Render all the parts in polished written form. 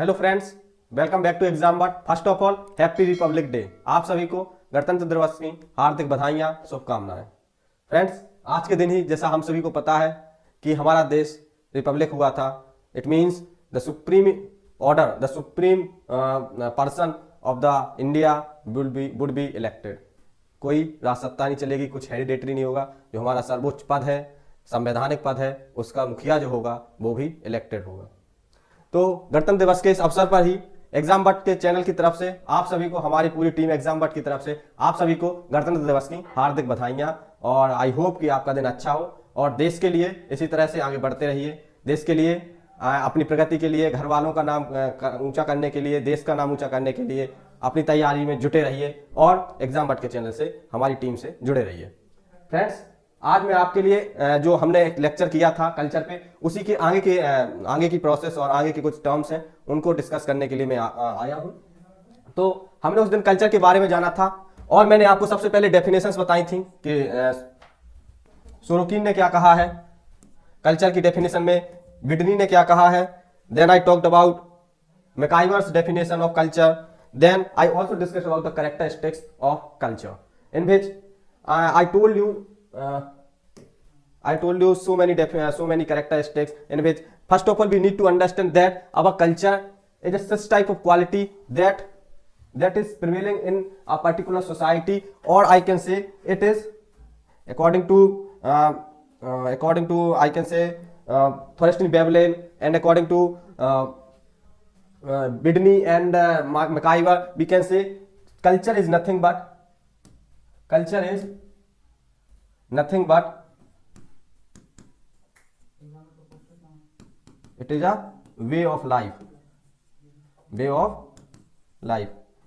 Hello friends, welcome back to exam but. First of all happy Republic day. आप सभी को गणतंत्र दिवस की हार्दिक बधाइयाँ, शुभकामनाएं। फ्रेंड्स, आज के दिन ही जैसा हम सभी को पता है कि हमारा देश रिपब्लिक हुआ था। It means the supreme order, the supreme person of the India would be elected. कोई राजसत्ता नहीं चलेगी, कुछ हेरिडेटरी नहीं होगा। जो हमारा सर्वोच्च पद है, संवैधानिक पद है, उसका मुखिया जो होगा वो भी इलेक्टेड होगा। तो गणतंत्र दिवस के इस अवसर पर ही एग्जाम बट के चैनल की तरफ से आप सभी को, हमारी पूरी टीम एग्जाम बट की तरफ से आप सभी को गणतंत्र दिवस की हार्दिक बधाइयां। और आई होप कि आपका दिन अच्छा हो और देश के लिए इसी तरह से आगे बढ़ते रहिए। देश के लिए, अपनी प्रगति के लिए, घर वालों का नाम ऊंचा करने के लिए, देश का नाम ऊंचा करने के लिए अपनी तैयारी में जुटे रहिए और एग्जाम बट के चैनल से हमारी टीम से जुड़े रहिए। फ्रेंड्स, आज मैं आपके लिए जो हमने एक लेक्चर किया था कल्चर पे, उसी के आगे की प्रोसेस और आगे के कुछ टर्म्स हैं, उनको डिस्कस करने के लिए मैं आया हूं। तो हमने उस दिन कल्चर के बारे में जाना था और मैंने आपको सबसे पहले डेफिनेशंस बताई थी कि सोरोकिन ने क्या कहा है कल्चर की डेफिनेशन में, विडनी ने क्या कहा है। Then I talked about MacIver's definition of culture. Then I also discuss about the characteristics of culture, in which I told you so many characteristics in which first of all we need to understand that our culture is a such type of quality that is prevailing in a particular society, or I can say it is according to I can say Thorstein Veblen and according to Bidney and McIver, we can say culture is nothing but it is a way of life।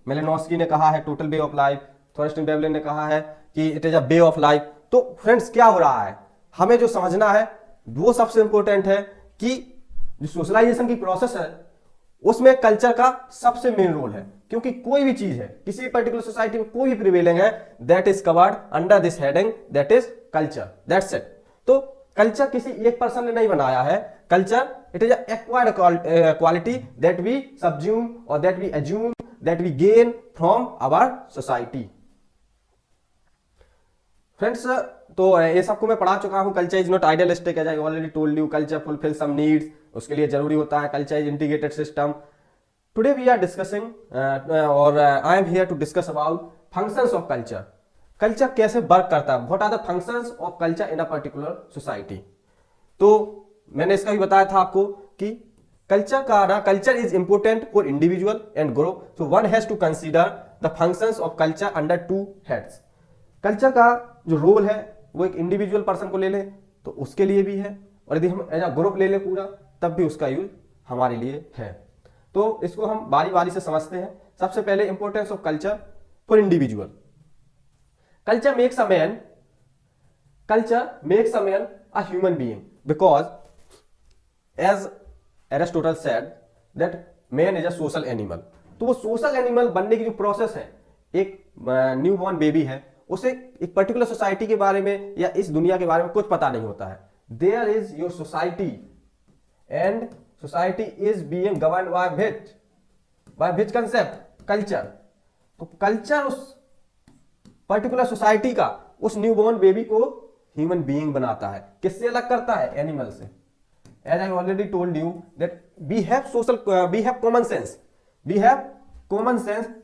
Malinowski ने कहा है total way of life, Thorstein Veblen ने कहा है कि it is a way of life. तो friends, क्या हो रहा है, हमें जो समझना है वो सबसे इंपॉर्टेंट है कि जो सोशलाइजेशन की प्रोसेस है उसमें कल्चर का सबसे मेन रोल है। क्योंकि कोई भी चीज है, किसी पर्टिकुलर सोसाइटी में कोई भी प्रिवेलिंग है, that is covered under this heading, that is culture, that's it. तो कल्चर किसी एक पर्सन ने नहीं बनाया है। Culture it is acquired quality that we subsume और that we assume, that we gain from our society. Friends, तो ये सबको मैं पढ़ा चुका हूं। Culture is not idealistic, as I already told you. Culture fulfil some needs, उसके लिए जरूरी होता है। Culture is integrated system. Today we are discussing और I am here to discuss about functions of culture. Culture कैसे work करता है, what are the functions of culture in a particular society. तो मैंने इसका भी बताया था आपको कि culture is important for individual and group, so one has to consider the functions of culture under two heads. Culture का जो रोल है वो एक इंडिविजुअल पर्सन को ले ले तो उसके लिए भी है, और यदि हम एज अ ग्रुप ले ले पूरा, तब भी उसका यूज हमारे लिए है। तो इसको हम बारी बारी से समझते हैं। सबसे पहले importance of culture for individual. Culture makes a man a human being because as Aristotle said that man is a social animal। तो वो सोशल एनिमल बनने की जो प्रोसेस है, एक न्यू बॉर्न बेबी है, उसे एक पर्टिकुलर सोसाइटी के बारे में या इस दुनिया के बारे में कुछ पता नहीं होता है। There is your society and society is being governed by which concept, culture. तो कल्चर उस पर्टिकुलर सोसाइटी का, उस न्यू बॉर्न बेबी को ह्यूमन बीइंग बनाता है। किससे अलग करता है? एनिमल से। As I already told you that we have common sense,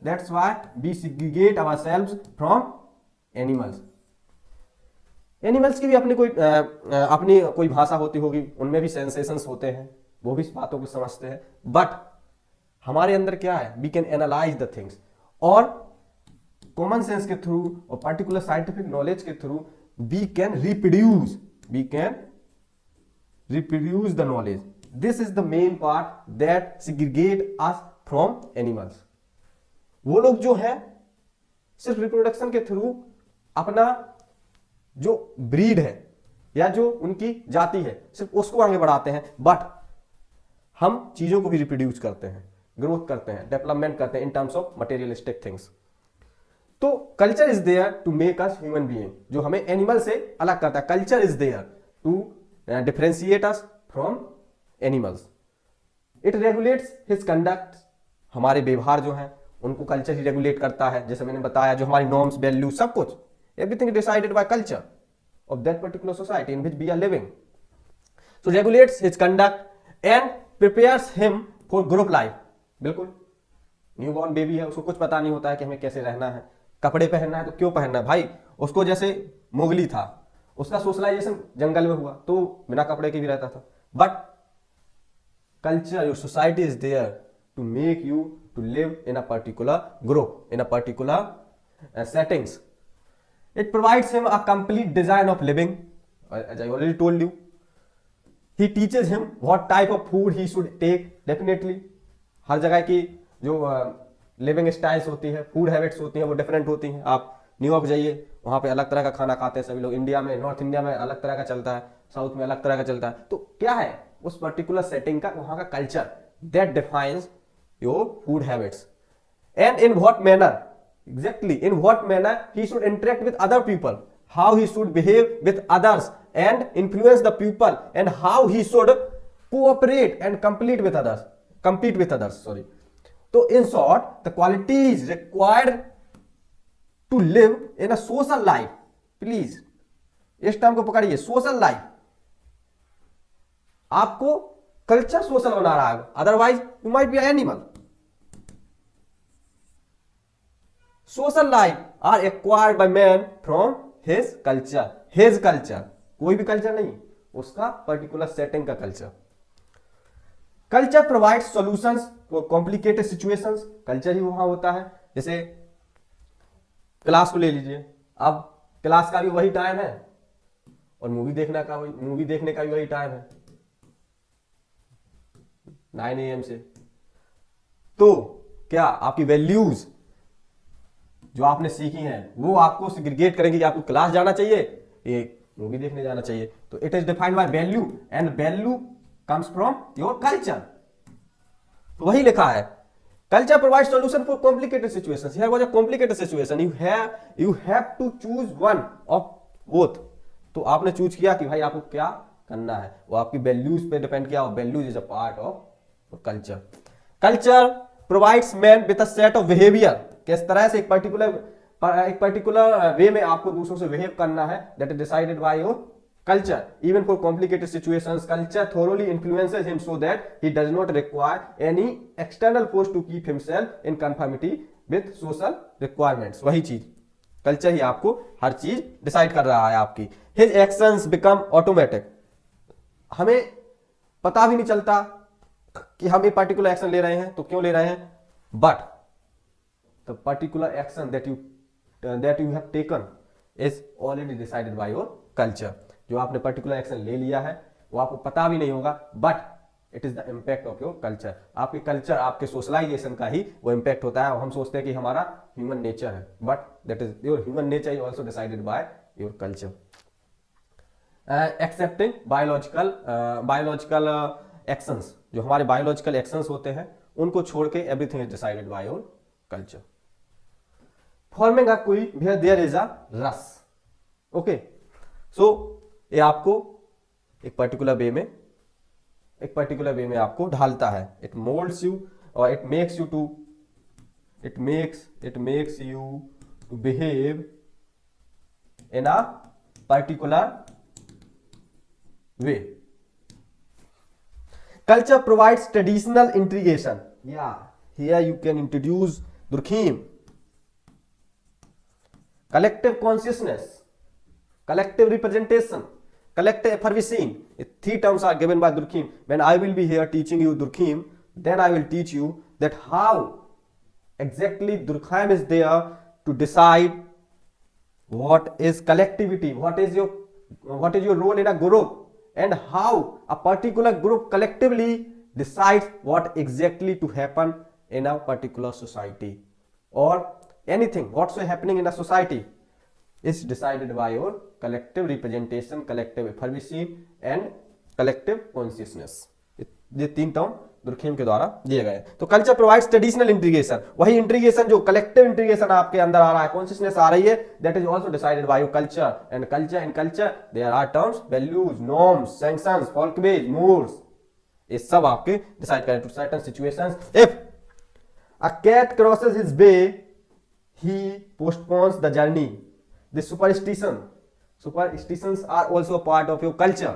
that's why we segregate ourselves from animals. Animals की भी अपनी कोई भाषा होती होगी, उनमें भी सेंसेशंस होते हैं, वो भी इस बातों को समझते हैं। बट हमारे अंदर क्या है, we can analyse the things, और कॉमन सेंस के थ्रू और पर्टिकुलर साइंटिफिक नॉलेज के through we can reproduce the knowledge। this is the main part that segregate us from animals। वो लोग जो है सिर्फ रिप्रोडक्शन के थ्रू अपना जो ब्रीड है या जो उनकी जाति है सिर्फ उसको आगे बढ़ाते हैं, बट हम चीजों को भी रिप्रोड्यूस करते हैं, ग्रोथ करते हैं, डेवलपमेंट करते हैं in terms of materialistic things. तो culture is there to make us human being, जो हमें एनिमल से अलग करता है। Culture is there to differentiate us from animals. It regulates his conduct, हमारे व्यवहार जो हैं उनको कल्चर ही रेगुलेट करता है। जैसे मैंने बताया, जो हमारी नॉर्म्स, वैल्यू, सब कुछ, everything decided by culture of that particular society in which we are living. So regulates his conduct and prepares him for group life. बिल्कुल, न्यूबॉर्न बेबी है, उसको कुछ पता नहीं होता है कि हमें कैसे रहना है, कपड़े पहनना है तो क्यों पहनना है भाई। उसको जैसे मोगली था, उसका सोशलाइजेशन जंगल में हुआ तो बिना कपड़े के भी रहता था। But culture, your society is there to make you to live in a particular group, in a particular settings. It provides him a complete design of living, as I already told you. He teaches him what type of food he should take. Definitely हर जगह की जो living styles होती है, food habits होती हैं, वो different होती हैं। आप न्यूयॉर्क जाइए, वहाँ पे अलग तरह का खाना खाते हैं सभी लोग। इंडिया में, नॉर्थ इंडिया में अलग तरह का चलता है, साउथ में अलग तरह का चलता है। तो क्या है उस पर्टिकुलर सेटिंग का, वहाँ का culture, that defines your food habits. And in what manner, exactly in what manner he should interact with other people, how he should behave with others and influence the people, and how he should cooperate and compete with others, sorry. So in short, the qualities required to live in a social life, please इस term को पकड़िए, social life. आपको culture social बना रहा है, otherwise you might be animal. Social life are acquired by man from his culture, his culture, कोई भी culture नहीं, उसका पर्टिकुलर सेटिंग का culture. Culture provide solutions for complicated situations, culture ही वहां होता है। जैसे क्लास को ले लीजिए, अब क्लास का भी वही टाइम है और मूवी देखने का भी वही टाइम है, 9 AM से। तो क्या आपकी वैल्यूज जो आपने सीखी हैं वो आपको सिग्रीगेट करेंगे कि आपको क्लास जाना चाहिए, एक मूवी देखने जाना चाहिए। तो it is defined by value and value comes from your culture. तो वही लिखा है, culture provide solution for complicated situations. Here was a complicated situation, you have to choose one of both. तो आपने चूज किया कि भाई आपको क्या करना है, वो आपकी वैल्यूज पे डिपेंड किया, और values is a part of culture. Culture provides man with a set of behaviour, किस तरह से एक पर्टिकुलर वे में आपको दूसरों से बिहेव करना है, that is decided by your culture. Even for complicated situations, culture thoroughly influences him so that he does not require any external force to keep himself in conformity with social requirements. वही चीज, culture ही आपको हर चीज decide कर रहा है आपकी। His actions become automatic, हमें पता भी नहीं चलता कि हम एक पर्टिकुलर एक्शन ले रहे हैं तो क्यों ले रहे हैं, but the particular action that you have taken is already decided by your culture. जो आपने पर्टिकुलर एक्शन ले लिया है वो आपको पता भी नहीं होगा, but it is the impact of your culture. आपके कल्चर, आपके सोशलाइजेशन का ही वो इम्पैक्ट होता है। और हम सोचते हैं कि हमारा ह्यूमन नेचर है, but that is your human nature is also decided by your culture. Accepting biological actions, जो हमारे बायोलॉजिकल एक्शंस होते हैं उनको छोड़ के everything is decided by your culture. Forming a क्वी वेयर देयर इज अ रस, ओके। सो ये आपको एक पर्टिकुलर वे में आपको ढालता है। इट मोल्ड्स यू और it makes you to behave in a particular way. Culture provides traditional integration, या here you can introduce Durkheim. Collective consciousness, collective representation, collective effervescence. Three terms are given by Durkheim. When I will be here teaching you Durkheim, then I will teach you that how exactly Durkheim is there to decide what is collectivity, what is your role in a group, and how a particular group collectively decides what exactly to happen in a particular society, or anything what's happening in a society is decided by your collective representation, collective effervescence and collective consciousness. ये 3 term Durkheim के द्वारा दिए गए। तो culture provides traditional integration, वही integration जो collective integration आपके अंदर आ रहा है, कॉन्शियसनेस आ रही है, that is also decided by your culture. And culture, in culture there are terms, values, norms, sanctions, folkways, modes, ये सब आपके डिसाइड करें। To certain situations if a cat crosses his way he postpones the journey. This superstitions are also part of your culture.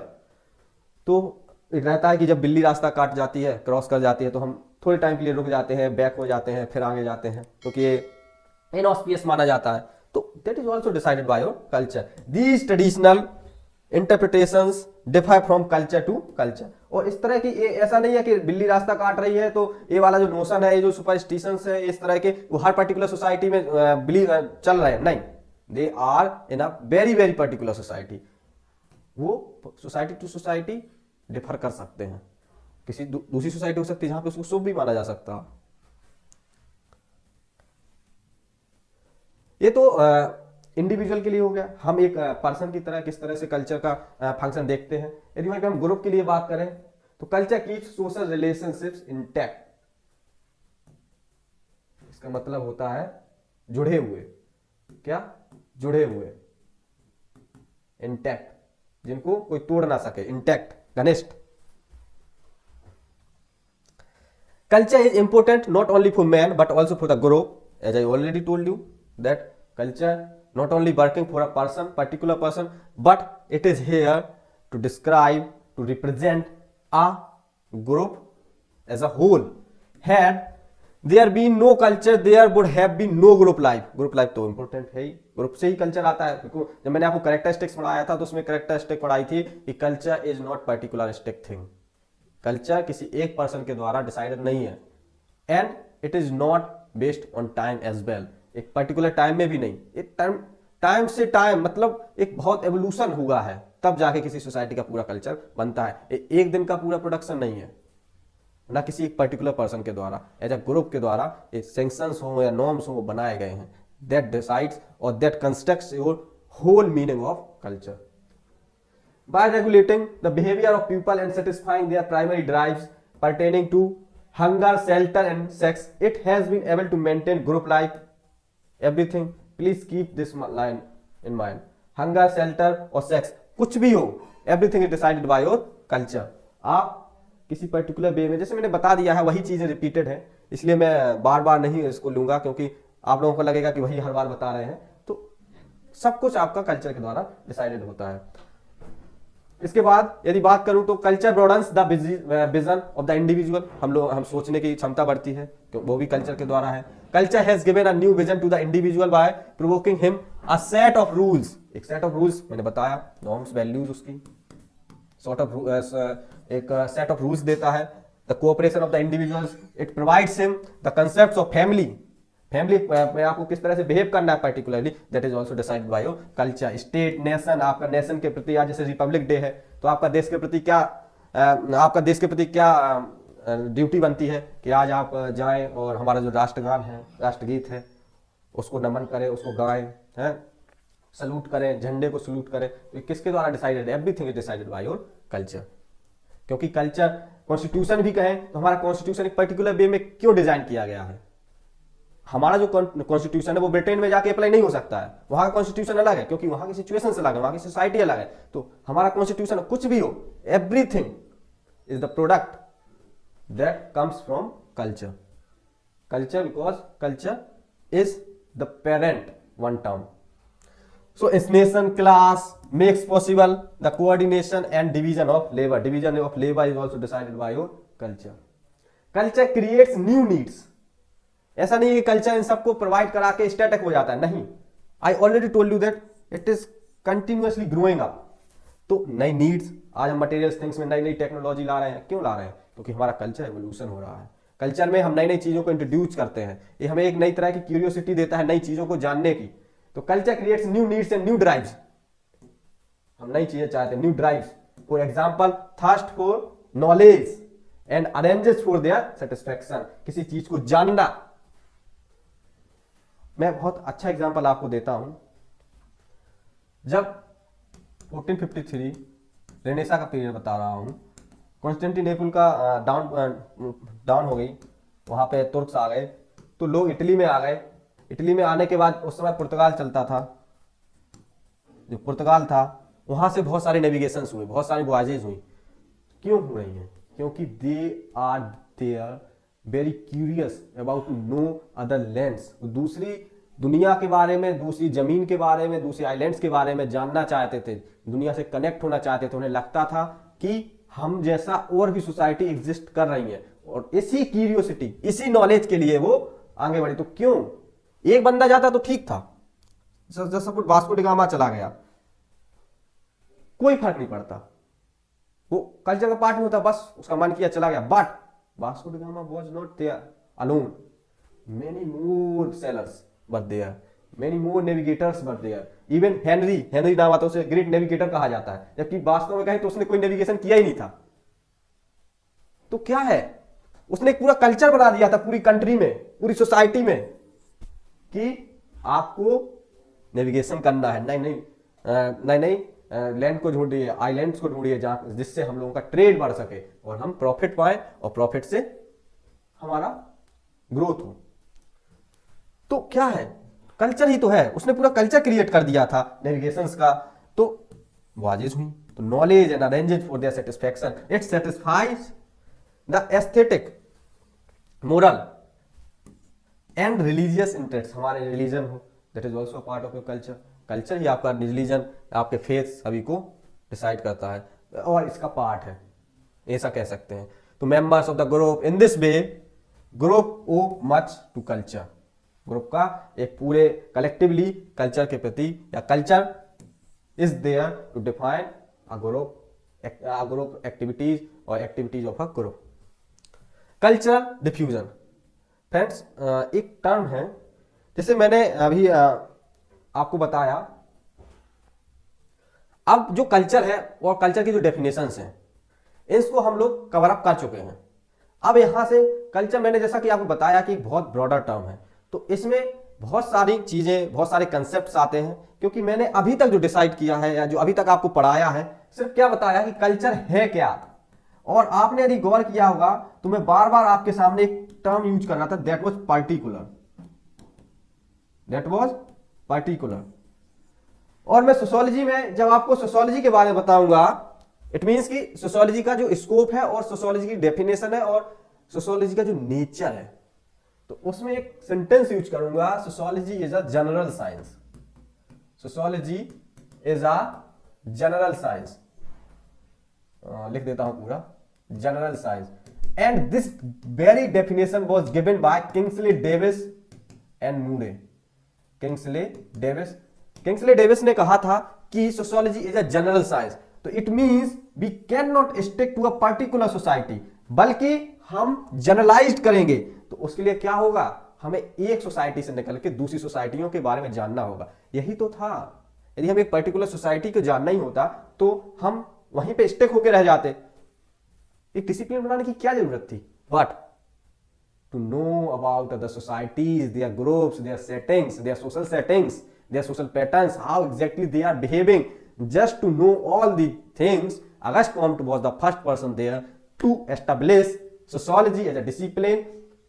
तो रहता है कि जब बिल्ली रास्ता काट जाती है, क्रॉस कर जाती है, तो हम थोड़े टाइम के लिए रुक जाते हैं, बैक हो जाते हैं, फिर आगे जाते हैं, क्योंकि ये इनऑस्पियस माना जाता है। तो that is also decided by your culture. These traditional interpretations differ from culture to culture. और इस तरह की ऐसा नहीं है कि बिल्ली रास्ता काट रही है तो ये वाला जो नोशन है, ये जो सुपरस्टिशंस है, इस तरह के वो हर पर्टिकुलर सोसाइटी में बिलीव चल रहे हैं, नहीं। They are in a very very particular society. वो सोसाइटी टू सोसाइटी डिफर कर सकते हैं। किसी दूसरी सोसाइटी हो सकती है जहां पे उसको शुभ भी माना जा सकता है। ये तो इंडिविजुअल के लिए हो गया, हम एक पर्सन की तरह किस तरह से कल्चर का फंक्शन देखते हैं। यदि हम ग्रुप के लिए बात करें तो culture keeps social relationships intact. इसका मतलब होता है जुड़े हुए, क्या जुड़े हुए, इंटैक्ट, जिनको कोई तोड़ ना सके, इंटैक्ट, घनिष्ठ। Culture is important not only for man but also for the group. As I already told you that culture not only working for a person, particular person, but it is here to describe, to represent a group as a whole. Had there been no culture, there would have been no group life. Group life तो important है ही, group से ही culture आता है। जब मैंने आपको characteristics पढ़ाया था तो उसमें characteristic पढ़ाई थी कि culture is not particularistic thing. Culture किसी एक पर्सन के द्वारा डिसाइडेड नहीं है, and it is not based on time as well. एक पर्टिकुलर टाइम में भी नहीं, एक टाइम से टाइम मतलब एक बहुत एवोल्यूशन हुआ है, तब जाके किसी सोसाइटी का पूरा कल्चर बनता है। एक दिन का पूरा प्रोडक्शन नहीं है, ना किसी एक पर्टिकुलर पर्सन के द्वारा, एज अ ग्रुप के द्वारा सेंक्शंस हो या नॉर्म्स हो वो बनाए गए हैं, दैट डिसाइड्स और that constructs your whole meaning of culture. By regulating the behavior of people and satisfying their primary drives pertaining to hunger, shelter and sex, it has been able to maintain group life. Everything, please keep this line in mind. Hunger, shelter और sex, कुछ भी हो, everything is decided by your culture. आप किसी particular way में, जैसे मैंने बता दिया है, वही चीजें रिपीटेड है, इसलिए मैं बार बार नहीं इसको लूंगा, क्योंकि आप लोगों को लगेगा कि वही हर बार बता रहे हैं। तो सब कुछ आपका कल्चर के द्वारा डिसाइडेड होता है। इसके बाद यदि बात करूं तो culture broadens the vision of the individual. हम सोचने की क्षमता बढ़ती है, वो भी कल्चर के द्वारा है। Culture has given a new vision to the individual by provoking him a set of rules. एक सेट ऑफ रूल्स मैंने बताया, नॉर्म्स, वैल्यूज, उसकी सॉर्ट ऑफ एक सेट ऑफ रूल्स देता है। The cooperation of the individuals, it provides him the concepts of family में आपको किस तरह से बिहेव करना है particularly, that is also decided by your culture. State, nation, आपका नेशन के प्रति, आज जैसे रिपब्लिक डे है तो आपका देश के प्रति क्या ड्यूटी बनती है कि आज आप जाएं और हमारा जो राष्ट्रगान है, राष्ट्रगीत है, उसको नमन करें, उसको गाएं, हैं, सल्यूट करें, झंडे को सल्यूट करें। तो किसके द्वारा decided? Everything is decided by your culture. क्योंकि कल्चर, कॉन्स्टिट्यूशन भी कहें तो हमारा कॉन्स्टिट्यूशन एक पर्टिकुलर वे में क्यों डिजाइन किया गया है। हमारा जो कॉन्स्टिट्यूशन है वो ब्रिटेन में जाके अप्लाई नहीं हो सकता है, वहां का कॉन्स्टिट्यूशन अलग है, क्योंकि वहां की सिचुएशन अलग है, वहां की सोसाइटी अलग है। तो हमारा कॉन्स्टिट्यूशन कुछ भी हो, everything is the product that comes from culture. Culture, because culture is the parent one term. So nation class makes possible the coordination and division of labor. Division of labor is also decided by your culture. Culture creates new needs. ऐसा नहीं है कि culture in सबको provide करा के static हो जाता है, नहीं। आई already told you that it is continuously growing up. तो नई नीड्स, आज हम मटेरियल थिंग्स में नई नई टेक्नोलॉजी ला रहे हैं, क्यों ला रहे हैं? क्योंकि हमारा कल्चर एवोल्यूशन हो रहा है। कल्चर में हम नई नई चीजों को इंट्रोड्यूस करते हैं, ये हमें एक नई तरह की क्यूरियोसिटी देता है नई चीजों को जानने की। तो culture creates new needs and new drives. हम नई चीजें चाहते हैं, new drives. For example, thirst for knowledge and arranges for their satisfaction. किसी चीज को जानना। मैं बहुत अच्छा एग्जांपल आपको देता हूं। जब 1453 रेनेसा का पीरियड बता रहा हूं, कॉन्स्टेंटिनोपल का डाउन हो गई, वहां पे तुर्क्स आ गए, तो लोग इटली में आ गए। इटली में आने के बाद उस समय पुर्तगाल चलता था। जो पुर्तगाल था वहां से बहुत सारे नेविगेशंस हुए, बहुत सारी वॉयजेज हुई। क्यों हो रही हैं? क्योंकि they are there very curious about to know other lands, दूसरी दुनिया के बारे में, दूसरी जमीन के बारे में, दूसरी आइलैंड्स के बारे में जानना चाहते थे, दुनिया से कनेक्ट होना चाहते थे। उन्हें लगता था कि हम जैसा और भी सोसाइटी एग्जिस्ट कर रही है, और इसी क्यूरियोसिटी, इसी नॉलेज के लिए वो आगे बढ़े। तो क्यों एक बंदा जाता तो ठीक था, जैसा कुछ वास्को डी गामा चला गया, कोई फर्क नहीं पड़ता, वो कल्चर का पार्ट नहीं होता, बस उसका मन किया चला गया। But Vasco da Gama was not there alone, many more sailors were there, many more navigators were there, even Henry नाम आता है, उसे ग्रेट नेविगेटर कहा जाता है, जबकि वास्तव में कहें तो उसने कोई नेविगेशन किया ही नहीं था। तो क्या है, उसने एक पूरा कल्चर बना दिया था पूरी कंट्री में, पूरी सोसाइटी में, कि आपको नेविगेशन करना है, नहीं लैंड को ढूंढिए, आइलैंड्स को ढूंढिए, जहां जिससे हम लोगों का ट्रेड बढ़ सके और हम प्रॉफिट पाए और प्रॉफिट से हमारा ग्रोथ हो। तो क्या है, कल्चर ही तो है, उसने पूरा कल्चर क्रिएट कर दिया था नेविगेशंस का। तो वाजेज हुई, तो knowledge and arranged for their satisfaction, it satisfies the aesthetic, moral and religious interest. हमारे रिलीजन हो, that is also part of your culture. Culture ही आपका रिलीजन, आपके फेथ सभी को डिसाइड करता है और इसका पार्ट है, ऐसा कह सकते हैं। तो members of the group in this way, group owe much to culture, group का एक पूरे कलेक्टिवली कल्चर के प्रति, या culture is there to define a group activities और activities of a group. Cultural diffusion friends एक टर्म है, जैसे मैंने अभी आपको बताया। अब जो कल्चर है और कल्चर की जो डेफिनेशंस हैं, इसको हम लोग कवर अप कर चुके हैं। अब यहां से कल्चर, मैंने जैसा कि आपको बताया कि एक बहुत ब्रॉडर टर्म है, तो इसमें बहुत सारी चीजें, बहुत सारे कंसेप्ट्स आते हैं, क्योंकि मैंने अभी तक जो डिसाइड किया है या जो अभी तक आपको पढ़ाया है, सिर्फ क्या बताया कि कल्चर है क्या। और आपने यदि गौर किया होगा तो मैं बार बार आपके सामने एक टर्म यूज कर रहा था, that was particular, that was particular. और मैं सोशियोलॉजी में जब आपको सोशियोलॉजी के बारे में बताऊंगा, इट मींस कि सोशियोलॉजी का जो स्कोप है और सोशियोलॉजी की डेफिनेशन है और सोशियोलॉजी का जो नेचर है, तो उसमें एक सेंटेंस यूज करूंगा, sociology is a general science, sociology is a general science, लिख देता हूं पूरा, general science. And this very definition was given by Kingsley Davis and Moore. Kingsley Davis ने कहा था कि sociology is a general science, तो it means we can not stick to a particular society, बल्कि हम जनरलाइज्ड करेंगे। तो उसके लिए क्या होगा, हमें एक सोसाइटी से निकल के दूसरी सोसाइटियों के बारे में जानना होगा। यही तो था, यदि हम एक पर्टिकुलर सोसाइटी को जानना ही होता तो हम वहीं पे स्टिक होकर रह जाते, एक डिसिप्लिन बनाने की क्या जरूरत थी। But to know about the societies, their groups, their settings, their social settings, their social patterns, how exactly they are behaving, just to know all the things, Auguste Comte was the first person there to establish sociology as a discipline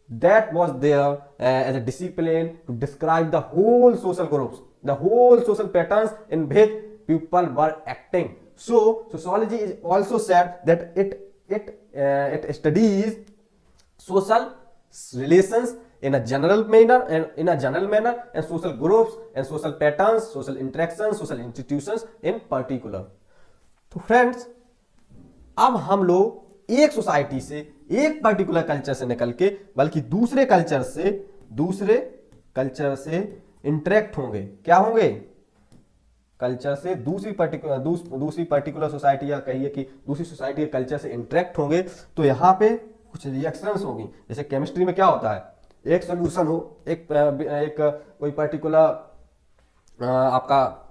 that was there as a discipline to describe the whole social groups, the whole social patterns in which people were acting. So sociology is also said that it studies social relations in a general manner and social groups and social patterns, social interactions, social institutions in particular. तो friends, अब हम लोग एक society से, एक particular culture से निकल के बल्कि दूसरे कल्चर से इंटरेक्ट होंगे। क्या होंगे, कल्चर से दूसरी पर्टिकुलर सोसाइटी, या कहिए कि दूसरी सोसाइटी के कल्चर से इंटरेक्ट होंगे। तो यहाँ पे कुछ रिएक्शंस होगी। जैसे केमिस्ट्री में क्या होता है, एक सॉल्यूशन हो, एक कोई पर्टिकुलर आपका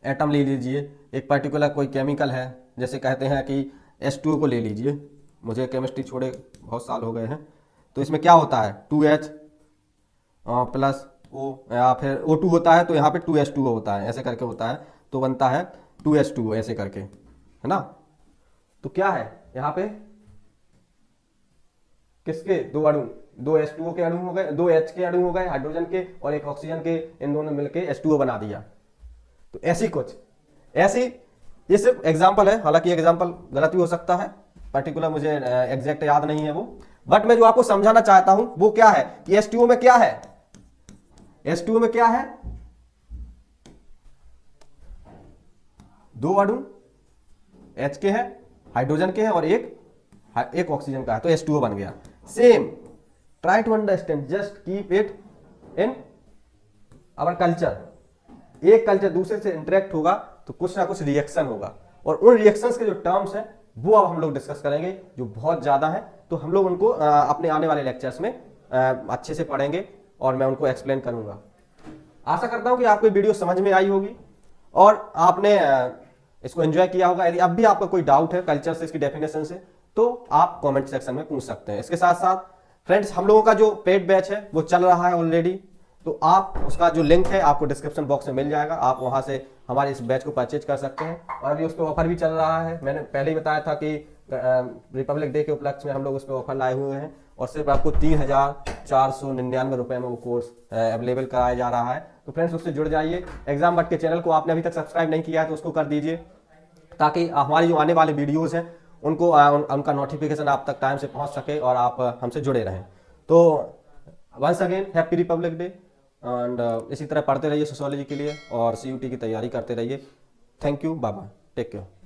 एटम ले लीजिए, एक पर्टिकुलर कोई केमिकल है, जैसे कहते हैं कि H2O को ले लीजिए, मुझे केमिस्ट्री छोड़े बहुत साल हो गए हैं। तो इसमें क्या होता है, 2H प्लस O या फिर O2 होता है, तो यहाँ पे 2H2O होता है, ऐसे करके होता है, तो बनता है 2H2O ऐसे करके, है ना। तो क्या है यहाँ पे, किसके दो अणु, 2 H2O के अणु हो गए, 2 H के अणु हो गए हाइड्रोजन के और एक ऑक्सीजन के, इन दोनों मिलके H2O बना दिया। तो ऐसी ये सिर्फ एग्जांपल है, हालांकि एग्जांपल गलत भी हो सकता है, पर्टिकुलर मुझे एग्जैक्ट याद नहीं है वो, बट मैं जो आपको समझाना चाहता हूं वो क्या है कि H2O में क्या है, H2O में क्या है, दो अणु H के हैं, हाइड्रोजन के हैं और एक ऑक्सीजन का है, तो H2O बन गया। Same try to understand, just keep it in our culture. एक कल्चर दूसरे से इंटरेक्ट होगा तो कुछ ना कुछ रिएक्शन होगा, और उन रिएक्शंस के जो टर्म्स हैं वो अब हम लोग डिस्कस करेंगे, जो बहुत ज्यादा है, तो हम लोग उनको अपने आने वाले लेक्चर्स में अच्छे से पढ़ेंगे और मैं उनको एक्सप्लेन करूंगा। आशा करता हूं कि आपको वीडियो समझ में आई होगी और आपने इसको एंजॉय किया होगा। यदि अब भी आपका कोई डाउट है कल्चर से, इसकी डेफिनेशन से, तो आप कमेंट सेक्शन में पूछ सकते हैं। इसके साथ साथ फ्रेंड्स, हम लोगों का जो पेड बैच है वो चल रहा है ऑलरेडी, तो आप उसका जो लिंक है आपको डिस्क्रिप्शन बॉक्स में मिल जाएगा, आप वहां से हमारे इस बैच को परचेज कर सकते हैं। और अभी उस पर ऑफर भी चल रहा है, मैंने पहले ही बताया था कि रिपब्लिक डे के उपलक्ष्य में हम लोग उस पर ऑफर लाए हुए हैं, और सिर्फ आपको 3,499 रुपए में वो कोर्स अवेलेबल कराया जा रहा है। तो फ्रेंड्स, उससे जुड़ जाइए। एग्जाम बट के चैनल को आपने अभी तक सब्सक्राइब नहीं किया है तो उसको कर दीजिए, ताकि हमारी जो आने वाले वीडियोस हैं उनको उनका नोटिफिकेशन आप तक टाइम से पहुंच सके और आप हमसे जुड़े रहें। तो once again happy Republic Day, and इसी तरह पढ़ते रहिए सोशियोलॉजी के लिए और CUT की तैयारी करते रहिए। Thank you, bye bye, take care.